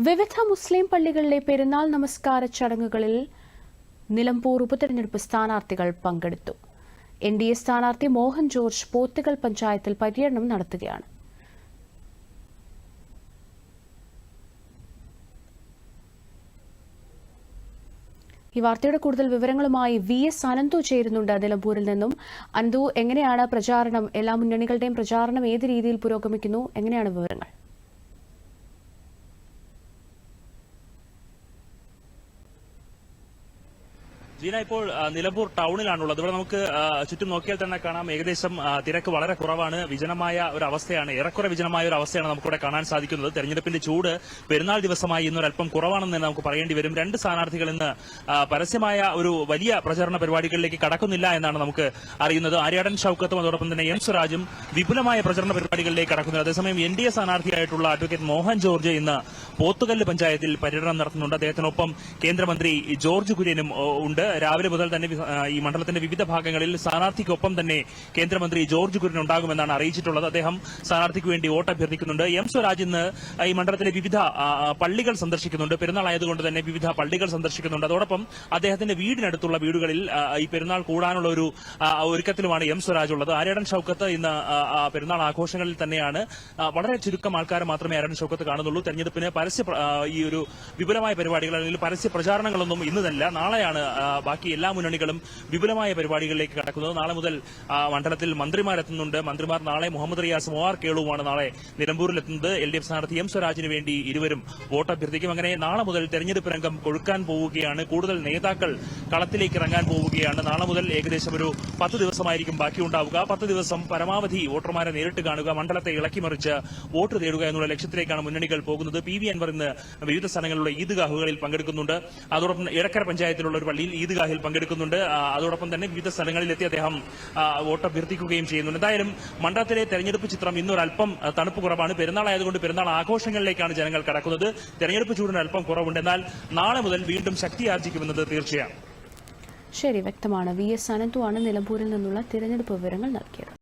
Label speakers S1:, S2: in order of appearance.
S1: വിവിധ മുസ്ലിം പള്ളികളിലെ പെരുന്നാൾ നമസ്കാര ചടങ്ങുകളിൽ നിലമ്പൂർ ഉപതെരഞ്ഞെടുപ്പ് സ്ഥാനാർത്ഥികൾ പങ്കെടുത്തു. എൻഡിഎ സ്ഥാനാർത്ഥി മോഹൻ ജോർജ് പോത്തുകൽ പഞ്ചായത്തിൽ പര്യടനം നടത്തുകയാണ്. ഈ വാർത്തയുടെ കൂടുതൽ വിവരങ്ങളുമായി VS അനന്തു ചേരുന്നുണ്ട് നിലമ്പൂരിൽ നിന്നും. അനന്തു, എങ്ങനെയാണ് പ്രചാരണം? എല്ലാ മുന്നണികളുടെയും പ്രചാരണം ഏത് രീതിയിൽ പുരോഗമിക്കുന്നു? എങ്ങനെയാണ് വിവരങ്ങൾ?
S2: ജീന, ഇപ്പോൾ നിലമ്പൂർ ടൗണിലാണുള്ളത്. ഇവിടെ നമുക്ക് ചുറ്റും നോക്കിയാൽ തന്നെ കാണാം, ഏകദേശം തിരക്ക് വളരെ കുറവാണ്. വിജനമായ ഒരു അവസ്ഥയാണ്, ഏറെക്കുറെ വിജനമായ ഒരു അവസ്ഥയാണ് നമുക്കിവിടെ കാണാൻ സാധിക്കുന്നത്. തെരഞ്ഞെടുപ്പിന്റെ ചൂട് പെരുന്നാൾ ദിവസമായി ഇന്നൊരൽപ്പം കുറവാണെന്ന് തന്നെ നമുക്ക് പറയേണ്ടി വരും. രണ്ട് സ്ഥാനാർത്ഥികൾ ഇന്ന് പരസ്യമായ ഒരു വലിയ പ്രചാരണ പരിപാടികളിലേക്ക് കടക്കുന്നില്ല എന്നാണ് നമുക്ക് അറിയുന്നത്. ആര്യാടൻ ഷൌക്കത്തും അതോടൊപ്പം തന്നെ M സ്വരാജും വിപുലമായ പ്രചരണ പരിപാടികളിലേക്ക് കടക്കുന്നത്. അതേസമയം NDA സ്ഥാനാർത്ഥിയായിട്ടുള്ള അഡ്വക്കേറ്റ് മോഹൻ ജോർജ് ഇന്ന് പോത്തുകല്ല് പഞ്ചായത്തിൽ പര്യടനം നടത്തുന്നുണ്ട്. അദ്ദേഹത്തിനൊപ്പം കേന്ദ്രമന്ത്രി ജോർജ് കുര്യനും ഉണ്ട്. രാവിലെ മുതൽ തന്നെ ഈ മണ്ഡലത്തിന്റെ വിവിധ ഭാഗങ്ങളിൽ സ്ഥാനാർത്ഥിക്കൊപ്പം തന്നെ കേന്ദ്രമന്ത്രി ജോർജ് കുര്യൻ ഉണ്ടാകുമെന്നാണ് അറിയിച്ചിട്ടുള്ളത്. അദ്ദേഹം സ്ഥാനാർത്ഥിക്ക് വേണ്ടി വോട്ട് അഭ്യർത്ഥിക്കുന്നുണ്ട്. M സ്വരാജ് ഇന്ന് ഈ മണ്ഡലത്തിലെ വിവിധ പള്ളികൾ സന്ദർശിക്കുന്നുണ്ട്. പെരുന്നാൾ ആയതുകൊണ്ട് തന്നെ വിവിധ പള്ളികൾ സന്ദർശിക്കുന്നുണ്ട്. അതോടൊപ്പം അദ്ദേഹത്തിന്റെ വീടിനടുത്തുള്ള വീടുകളിൽ ഈ പെരുന്നാൾ കൂടാനുള്ള ഒരു ഒരുക്കത്തിലുമാണ് M സ്വരാജ് ഉള്ളത്. ആര്യാടൻ ഷൌക്കത്ത് ഇന്ന് പെരുന്നാൾ ആഘോഷങ്ങളിൽ തന്നെയാണ്. വളരെ ചുരുക്കം ആൾക്കാരെ മാത്രമേ ആര്യാടൻ ഷൌക്കത്ത് കാണുന്നുള്ളൂ. തെരഞ്ഞെടുപ്പിന് ഈ ഒരു വിപുലമായ പരിപാടികൾ അല്ലെങ്കിൽ പരസ്യ പ്രചാരണങ്ങളൊന്നും ഇന്ന് തന്നെ, നാളെയാണ് ബാക്കി എല്ലാ മുന്നണികളും വിപുലമായ പരിപാടികളിലേക്ക് കടക്കുന്നത്. നാളെ മുതൽ മണ്ഡലത്തിൽ മന്ത്രിമാരെത്തുന്നുണ്ട്. മന്ത്രിമാർ നാളെ മുഹമ്മദ് റിയാസും OR കേളുവുമാണ് നാളെ നിലമ്പൂരിലെത്തുന്നത്. LDF സ്ഥാനാർത്ഥി M സ്വരാജിന് വേണ്ടി ഇരുവരും വോട്ട് അഭ്യർത്ഥിക്കും. അങ്ങനെ നാളെ മുതൽ തെരഞ്ഞെടുപ്പ് രംഗം കൊഴുക്കാൻ പോവുകയാണ്. കൂടുതൽ നേതാക്കൾ കളത്തിലേക്ക് ഇറങ്ങാൻ പോവുകയാണ്. നാളെ മുതൽ ഏകദേശം ഒരു 10 ദിവസമായിരിക്കും ബാക്കിയുണ്ടാവുക. 10 ദിവസം പരമാവധി വോട്ടർമാരെ നേരിട്ട് കാണുക, മണ്ഡലത്തെ ഇളക്കിമറിച്ച് വോട്ട് തേടുക എന്നുള്ള ലക്ഷ്യത്തിലേക്കാണ് മുന്നണികൾ പോകുന്നത്. PV അൻവർ ഇന്ന് വിവിധ സ്ഥലങ്ങളിലുള്ള ഈദ്ഗാഹുകളിൽ പങ്കെടുക്കുന്നുണ്ട്. അതോടൊപ്പം എടക്കര പഞ്ചായത്തിലുള്ള ഒരു പള്ളിയിൽ ഈദ്ഗാഹിൽ പങ്കെടുക്കുന്നുണ്ട്. അതോടൊപ്പം തന്നെ വിവിധ സ്ഥലങ്ങളിലെത്തി അദ്ദേഹം വോട്ട് അഭ്യർത്ഥിക്കുകയും ചെയ്യുന്നുണ്ട്. എന്തായാലും മണ്ഡലത്തിലെ തെരഞ്ഞെടുപ്പ് ചിത്രം ഇന്നൊരൽപ്പം തണുപ്പ് കുറവാണ്. പെരുന്നാൾ ആയതുകൊണ്ട് പെരുന്നാൾ ആഘോഷങ്ങളിലേക്കാണ് ജനങ്ങൾ കടക്കുന്നത്. തെരഞ്ഞെടുപ്പ് ചൂടിന് അല്പം കുറവുണ്ട്. എന്നാൽ നാളെ മുതൽ വീണ്ടും ശക്തിയാർജിക്കുമെന്നത് തീർച്ചയാണ്.
S1: ശരി, വ്യക്തമാണ്. VS അനന്തു ആണ് നിലമ്പൂരിൽ നിന്നുള്ള തിരഞ്ഞെടുപ്പ് വിവരങ്ങൾ നൽകിയത്.